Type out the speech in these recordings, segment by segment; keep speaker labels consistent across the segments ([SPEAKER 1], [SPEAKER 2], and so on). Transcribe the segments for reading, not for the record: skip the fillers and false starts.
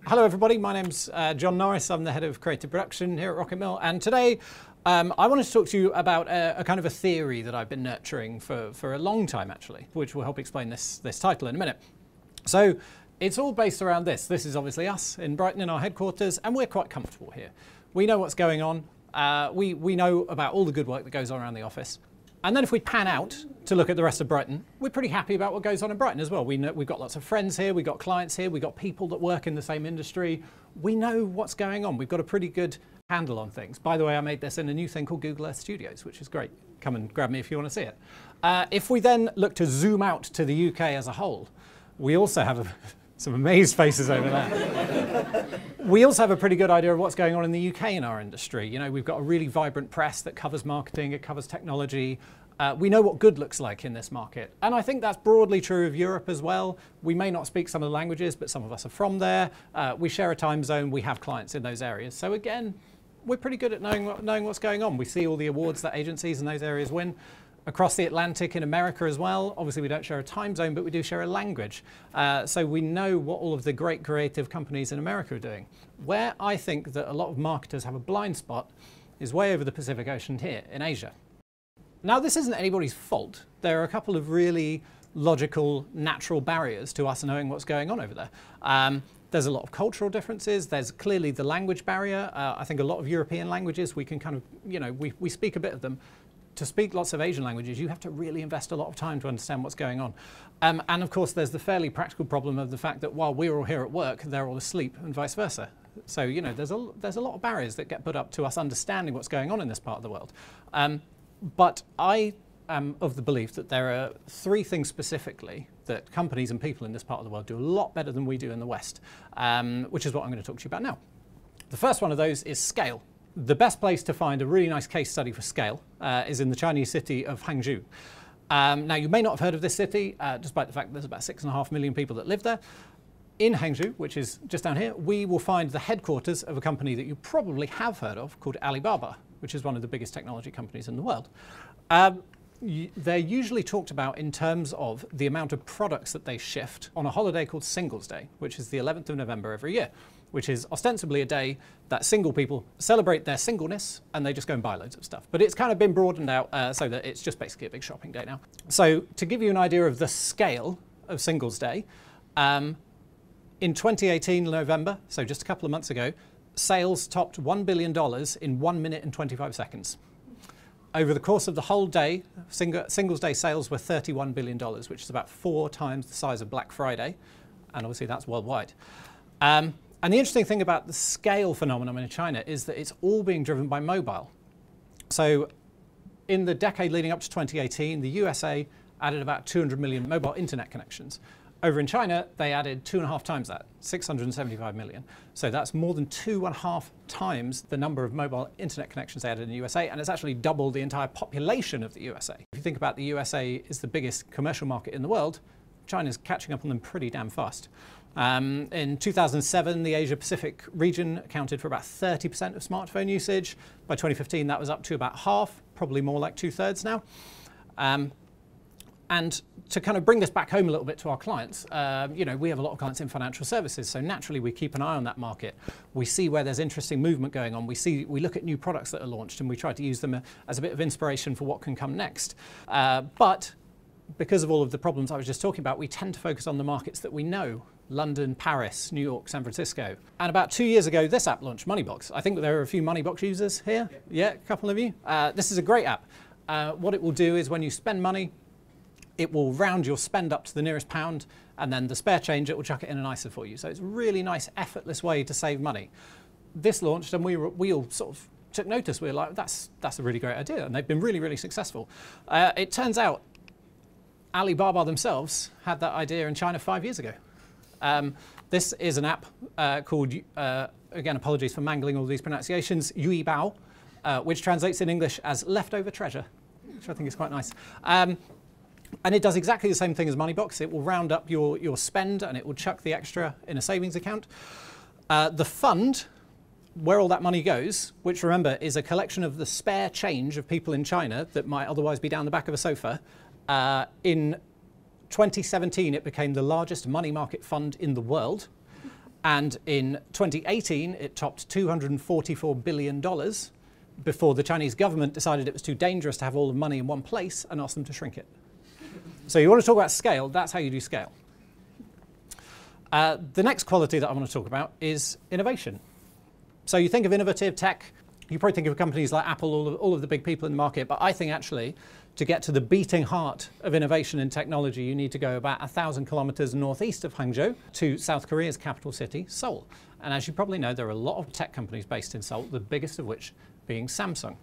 [SPEAKER 1] Hello everybody, my name's Jon Norris. I'm the head of creative production here at RocketMill, and today I wanted to talk to you about a kind of a theory that I've been nurturing for a long time actually, which will help explain this title in a minute. So it's all based around this. This is obviously us in Brighton in our headquarters, and we're quite comfortable here. We know what's going on. We know about all the good work that goes on around the office. And then if we pan out to look at the rest of Brighton, we're pretty happy about what goes on in Brighton as well. We know, we've got lots of friends here, we've got clients here, we've got people that work in the same industry. We know what's going on. We've got a pretty good handle on things. By the way, I made this in a new thing called Google Earth Studios, which is great. Come and grab me if you want to see it. If we then look to zoom out to the UK as a whole, we also have some amazed faces over there. We also have a pretty good idea of what's going on in the UK in our industry. You know, we've got a really vibrant press that covers marketing, it covers technology. We know what good looks like in this market. And I think that's broadly true of Europe as well. We may not speak some of the languages, but some of us are from there. We share a time zone, we have clients in those areas. So again, we're pretty good at knowing what's going on. We see all the awards that agencies in those areas win. Across the Atlantic in America as well, obviously we don't share a time zone, but we do share a language. So we know what all of the great creative companies in America are doing. Where I think that a lot of marketers have a blind spot is way over the Pacific Ocean here in Asia. Now this isn't anybody's fault. There are a couple of really logical, natural barriers to us knowing what's going on over there. There's a lot of cultural differences. There's clearly the language barrier. I think a lot of European languages, we can kind of, you know, we speak a bit of them. To speak lots of Asian languages, you have to really invest a lot of time to understand what's going on. And of course, there's the fairly practical problem of the fact that while we're all here at work, they're all asleep and vice versa. So, you know, there's a lot of barriers that get put up to us understanding what's going on in this part of the world. But I am of the belief that there are three things specifically that companies and people in this part of the world do a lot better than we do in the West, which is what I'm going to talk to you about now. The first one of those is scale. The best place to find a really nice case study for scale is in the Chinese city of Hangzhou. Now, you may not have heard of this city, despite the fact that there's about 6.5 million people that live there. In Hangzhou, which is just down here, we will find the headquarters of a company that you probably have heard of called Alibaba, which is one of the biggest technology companies in the world. They're usually talked about in terms of the amount of products that they shift on a holiday called Singles Day, which is the 11th of November every year, which is ostensibly a day that single people celebrate their singleness and they just go and buy loads of stuff. But it's kind of been broadened out so that it's just basically a big shopping day now. So to give you an idea of the scale of Singles Day, in 2018 November, so just a couple of months ago, sales topped $1 billion in 1 minute and 25 seconds. Over the course of the whole day, Singles Day sales were $31 billion, which is about 4 times the size of Black Friday. And obviously that's worldwide. And the interesting thing about the scale phenomenon in China is that it's all being driven by mobile. So in the decade leading up to 2018, the USA added about 200 million mobile internet connections. Over in China, they added 2.5 times that, 675 million. So that's more than 2.5 times the number of mobile internet connections they added in the USA, and it's actually doubled the entire population of the USA. If you think about the USA is the biggest commercial market in the world, China's catching up on them pretty damn fast. In 2007, the Asia-Pacific region accounted for about 30% of smartphone usage. By 2015, that was up to about half, probably more like 2/3 now. And to kind of bring this back home a little bit to our clients, you know, we have a lot of clients in financial services, so naturally we keep an eye on that market. We see where there's interesting movement going on. We look at new products that are launched and we try to use them as a bit of inspiration for what can come next. But because of all of the problems I was just talking about, we tend to focus on the markets that we know. London, Paris, New York, San Francisco. And about 2 years ago, this app launched, Moneybox. I think there are a few Moneybox users here. Yeah, a couple of you. This is a great app. What it will do is when you spend money, it will round your spend up to the nearest pound, and then the spare change, it will chuck it in an ISA for you. So it's a really nice, effortless way to save money. This launched, and we all sort of took notice. We were like, that's a really great idea, and they've been really, really successful. It turns out Alibaba themselves had that idea in China 5 years ago. This is an app called, again, apologies for mangling all these pronunciations, Yui Bao, which translates in English as leftover treasure, which I think is quite nice. And it does exactly the same thing as Moneybox. It will round up your spend and it will chuck the extra in a savings account. The fund, where all that money goes, which remember is a collection of the spare change of people in China that might otherwise be down the back of a sofa, in 2017 it became the largest money market fund in the world. And in 2018, it topped $244 billion before the Chinese government decided it was too dangerous to have all the money in one place and asked them to shrink it. So you want to talk about scale, that's how you do scale. The next quality that I want to talk about is innovation. So you think of innovative tech, you probably think of companies like Apple, all of the big people in the market, but I think actually to get to the beating heart of innovation and technology, you need to go about 1,000 kilometers northeast of Hangzhou to South Korea's capital city, Seoul. And as you probably know, there are a lot of tech companies based in Seoul, the biggest of which being Samsung.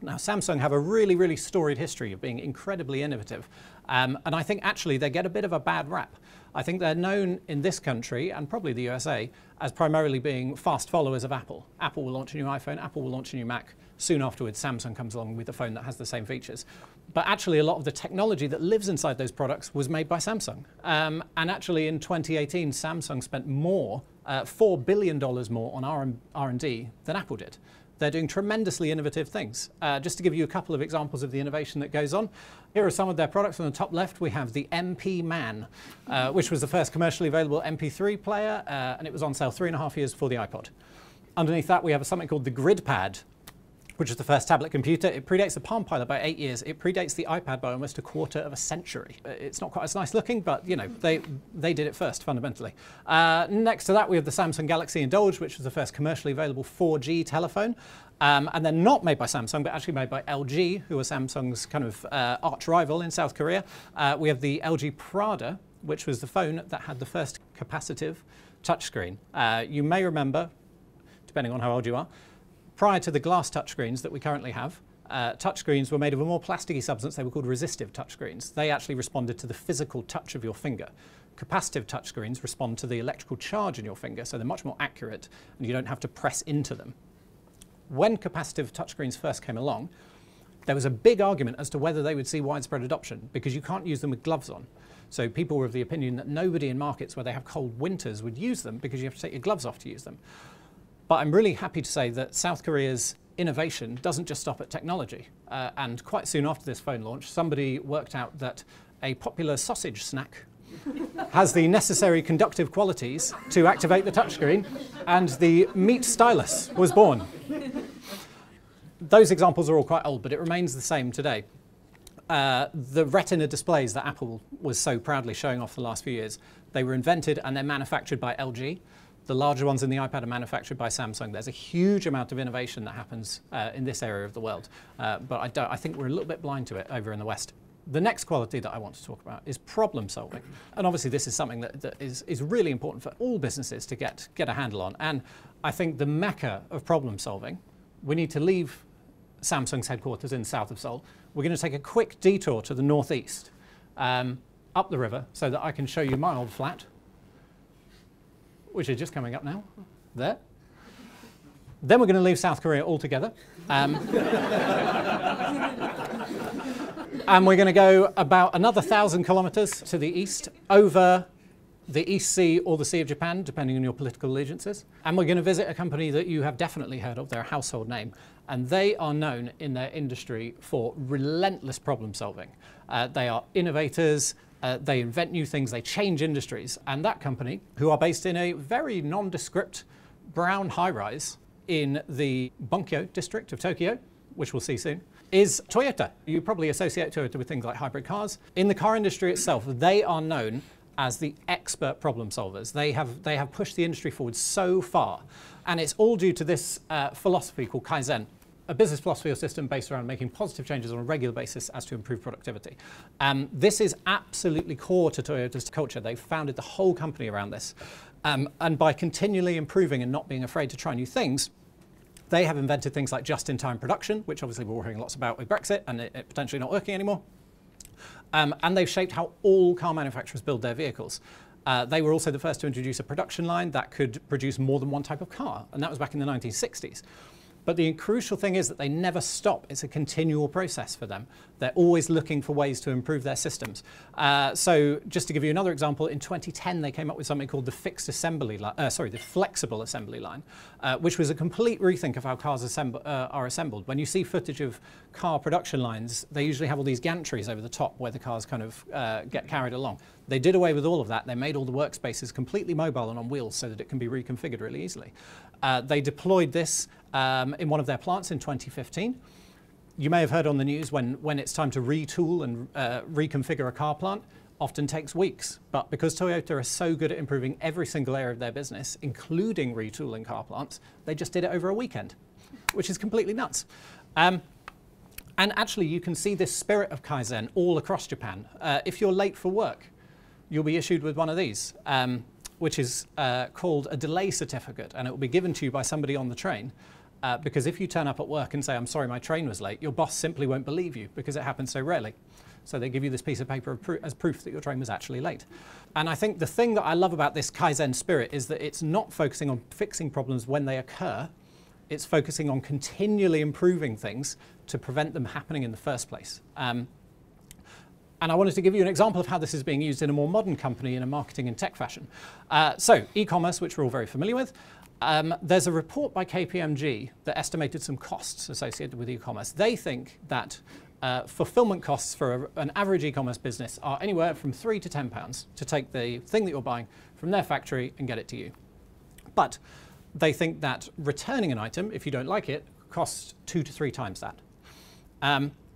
[SPEAKER 1] Now, Samsung have a really, really storied history of being incredibly innovative. And I think actually they get a bit of a bad rap. I think they're known in this country, and probably the USA, as primarily being fast followers of Apple. Apple will launch a new iPhone, Apple will launch a new Mac. Soon afterwards, Samsung comes along with a phone that has the same features. But actually, a lot of the technology that lives inside those products was made by Samsung. And actually, in 2018, Samsung spent more, $4 billion more on R&D than Apple did. They're doing tremendously innovative things. Just to give you a couple of examples of the innovation that goes on, here are some of their products. On the top left, we have the MP-Man, which was the first commercially available MP3 player, and it was on sale 3.5 years before the iPod. Underneath that, we have something called the GridPad, which is the first tablet computer. It predates the Palm Pilot by 8 years. It predates the iPad by almost 1/4 century. It's not quite as nice looking, but you know, they did it first, fundamentally. Next to that, we have the Samsung Galaxy Indulge, which was the first commercially available 4G telephone. And then not made by Samsung, but actually made by LG, who are Samsung's kind of arch rival in South Korea. We have the LG Prada, which was the phone that had the first capacitive touchscreen. You may remember, depending on how old you are, prior to the glass touchscreens that we currently have, touchscreens were made of a more plasticky substance. They were called resistive touchscreens. They actually responded to the physical touch of your finger. Capacitive touchscreens respond to the electrical charge in your finger, so they're much more accurate, and you don't have to press into them. When capacitive touchscreens first came along, there was a big argument as to whether they would see widespread adoption, because you can't use them with gloves on. So people were of the opinion that nobody in markets where they have cold winters would use them because you have to take your gloves off to use them. But I'm really happy to say that South Korea's innovation doesn't just stop at technology. And quite soon after this phone launch, somebody worked out that a popular sausage snack has the necessary conductive qualities to activate the touchscreen, and the meat stylus was born. Those examples are all quite old, but it remains the same today. The Retina displays that Apple was so proudly showing off the last few years, they were invented and they're manufactured by LG. The larger ones in the iPad are manufactured by Samsung. There's a huge amount of innovation that happens in this area of the world, but I think we're a little bit blind to it over in the West. The next quality that I want to talk about is problem solving. And obviously this is something that is really important for all businesses to get a handle on. And I think the mecca of problem solving, we need to leave Samsung's headquarters in south of Seoul. We're going to take a quick detour to the northeast, up the river, so that I can show you my old flat, which is just coming up now, there. Then we're going to leave South Korea altogether. And we're going to go about another 1,000 kilometers to the east, over the East Sea or the Sea of Japan, depending on your political allegiances. And we're going to visit a company that you have definitely heard of. They're a household name. And they are known in their industry for relentless problem solving. They are innovators. They invent new things, they change industries. And that company, who are based in a very nondescript brown high-rise in the Bunkyo district of Tokyo, which we'll see soon, is Toyota. You probably associate Toyota with things like hybrid cars. In the car industry itself, they are known as the expert problem solvers. They have pushed the industry forward so far. And it's all due to this philosophy called Kaizen, a business philosophy or system based around making positive changes on a regular basis as to improve productivity. This is absolutely core to Toyota's culture. They've founded the whole company around this. And by continually improving and not being afraid to try new things, they have invented things like just-in-time production, which obviously we're hearing lots about with Brexit and it potentially not working anymore. And they've shaped how all car manufacturers build their vehicles. They were also the first to introduce a production line that could produce more than one type of car, and that was back in the 1960s. But the crucial thing is that they never stop. It's a continual process for them. They're always looking for ways to improve their systems. So just to give you another example, in 2010 they came up with something called the the flexible assembly line, which was a complete rethink of how cars are assembled. When you see footage of car production lines, they usually have all these gantries over the top where the cars kind of get carried along. They did away with all of that. They made all the workspaces completely mobile and on wheels so that it can be reconfigured really easily. They deployed this in one of their plants in 2015. You may have heard on the news when it's time to retool and reconfigure a car plant, often takes weeks. But because Toyota is so good at improving every single area of their business, including retooling car plants, they just did it over a weekend, which is completely nuts. And actually, you can see this spirit of Kaizen all across Japan. If you're late for work, you'll be issued with one of these, which is called a delay certificate, and it will be given to you by somebody on the train. Because if you turn up at work and say, I'm sorry, my train was late, your boss simply won't believe you because it happens so rarely. So they give you this piece of paper as proof that your train was actually late. And I think the thing that I love about this Kaizen spirit is that it's not focusing on fixing problems when they occur. It's focusing on continually improving things to prevent them happening in the first place. And I wanted to give you an example of how this is being used in a more modern company in a marketing and tech fashion. So e-commerce, which we're all very familiar with. There's a report by KPMG that estimated some costs associated with e-commerce. They think that fulfillment costs for an average e-commerce business are anywhere from £3 to £10 to take the thing that you're buying from their factory and get it to you. But they think that returning an item, if you don't like it, costs 2 to 3 times that.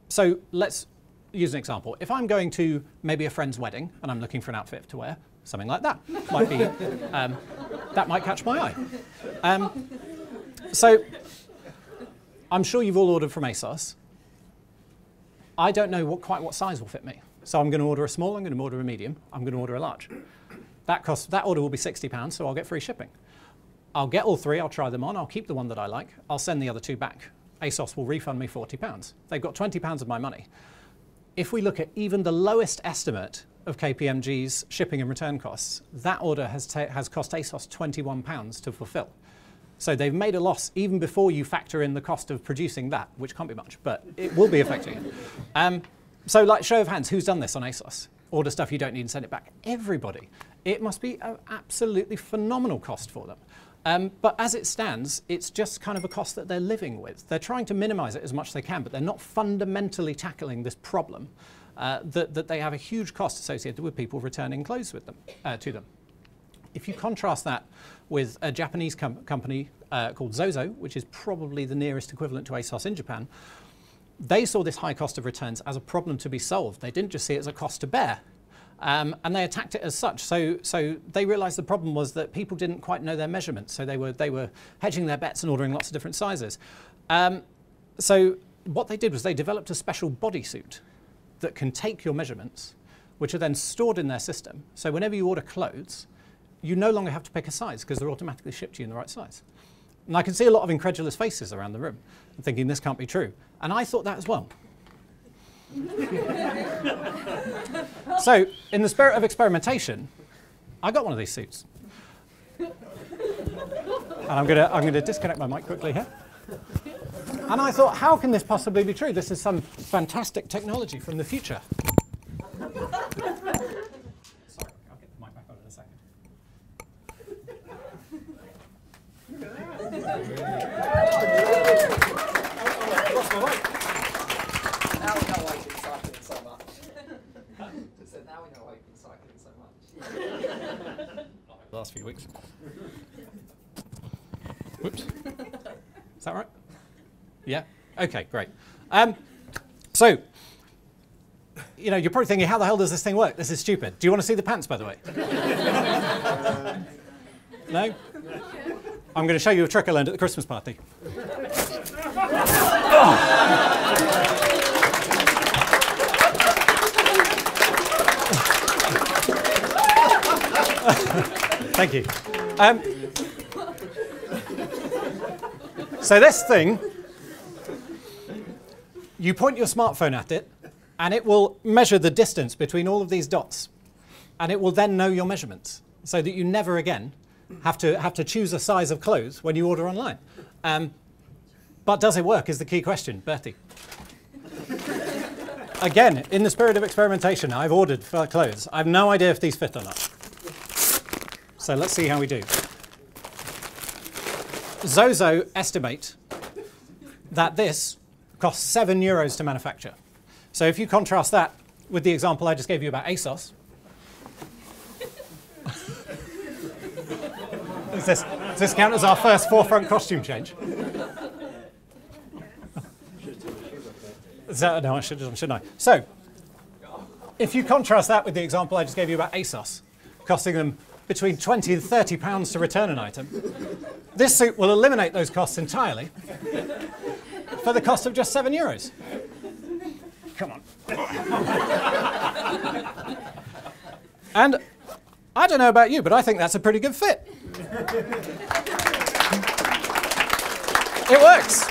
[SPEAKER 1] So let's use an example. If I'm going to maybe a friend's wedding and I'm looking for an outfit to wear, something like that might be, that might catch my eye. So I'm sure you've all ordered from ASOS. I don't know quite what size will fit me. So I'm going to order a small, I'm going to order a medium, I'm going to order a large. That order will be £60, so I'll get free shipping. I'll get all 3, I'll try them on, I'll keep the one that I like, I'll send the other 2 back. ASOS will refund me £40. They've got £20 of my money. If we look at even the lowest estimate of KPMG's shipping and return costs, that order has cost ASOS £21 to fulfill. So they've made a loss even before you factor in the cost of producing that, which can't be much, but it will be affecting it. So like show of hands, who's done this on ASOS? Order stuff you don't need and send it back. Everybody. It must be an absolutely phenomenal cost for them. But as it stands, it's just kind of a cost that they're living with. They're trying to minimize it as much as they can, but they're not fundamentally tackling this problem that they have a huge cost associated with people returning clothes with them, to them. If you contrast that with a Japanese company called Zozo, which is probably the nearest equivalent to ASOS in Japan, they saw this high cost of returns as a problem to be solved. They didn't just see it as a cost to bear. And they attacked it as such. So they realized the problem was that people didn't quite know their measurements. So they were hedging their bets and ordering lots of different sizes. So what they did was they developed a special bodysuit that can take your measurements, which are then stored in their system. So whenever you order clothes, you no longer have to pick a size because they're automatically shipped to you in the right size. And I can see a lot of incredulous faces around the room and thinking this can't be true. And I thought that as well. So, in the spirit of experimentation, I got one of these suits. And I'm going to disconnect my mic quickly here. And I thought, how can this possibly be true? This is some fantastic technology from the future. Sorry, I'll get the mic back on in a second. Lost my mic.
[SPEAKER 2] Now we know why you've been cycling so much. Just said, now we know why you've been cycling so much.
[SPEAKER 1] The last few weeks. Whoops. Is that right? Yeah? Okay, great. So, you know, you're probably thinking, how the hell does this thing work? This is stupid. Do you want to see the pants, by the way? No? I'm going to show you a trick I learned at the Christmas party. Thank you. So this thing, you point your smartphone at it, and it will measure the distance between all of these dots, and it will then know your measurements, so that you never again have to choose a size of clothes when you order online. But does it work is the key question, Bertie. Again, in the spirit of experimentation, I've ordered for clothes. I have no idea if these fit or not. So let's see how we do. Zozo estimate that this costs €7 to manufacture. So if you contrast that with the example I just gave you about ASOS, does this count as our first forefront costume change? No, I should, shouldn't I? So, if you contrast that with the example I just gave you about ASOS, costing them between £20 and £30 to return an item, this suit will eliminate those costs entirely for the cost of just €7. Come on. And I don't know about you, but I think that's a pretty good fit. It works.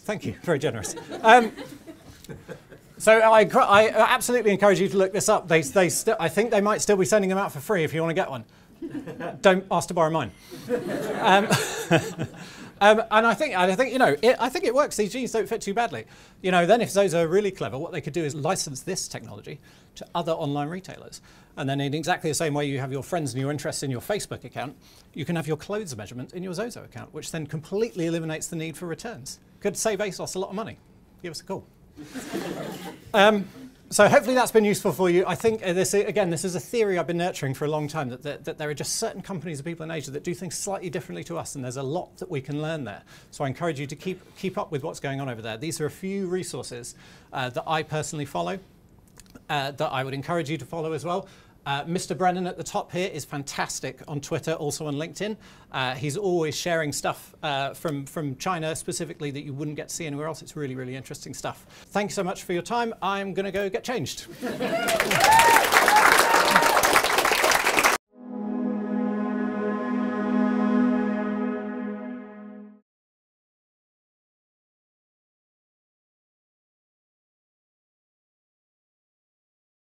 [SPEAKER 1] Thank you, very generous. So I absolutely encourage you to look this up. I think they might still be sending them out for free if you want to get one. Don't ask to borrow mine. And I think it works. These jeans don't fit too badly. Then if those are really clever, what they could do is license this technology to other online retailers. And then in exactly the same way you have your friends and your interests in your Facebook account, you can have your clothes measurement in your Zozo account, which then completely eliminates the need for returns. Could save ASOS a lot of money. Give us a call. So hopefully that's been useful for you. I think this is a theory I've been nurturing for a long time, that there are just certain companies and people in Asia that do things slightly differently to us, and there's a lot that we can learn there. So I encourage you to keep up with what's going on over there. These are a few resources that I personally follow, that I would encourage you to follow as well. Mr. Brennan at the top here is fantastic on Twitter, also on LinkedIn. He's always sharing stuff from China specifically that you wouldn't get to see anywhere else. It's really, really interesting stuff. Thanks so much for your time. I'm going to go get changed.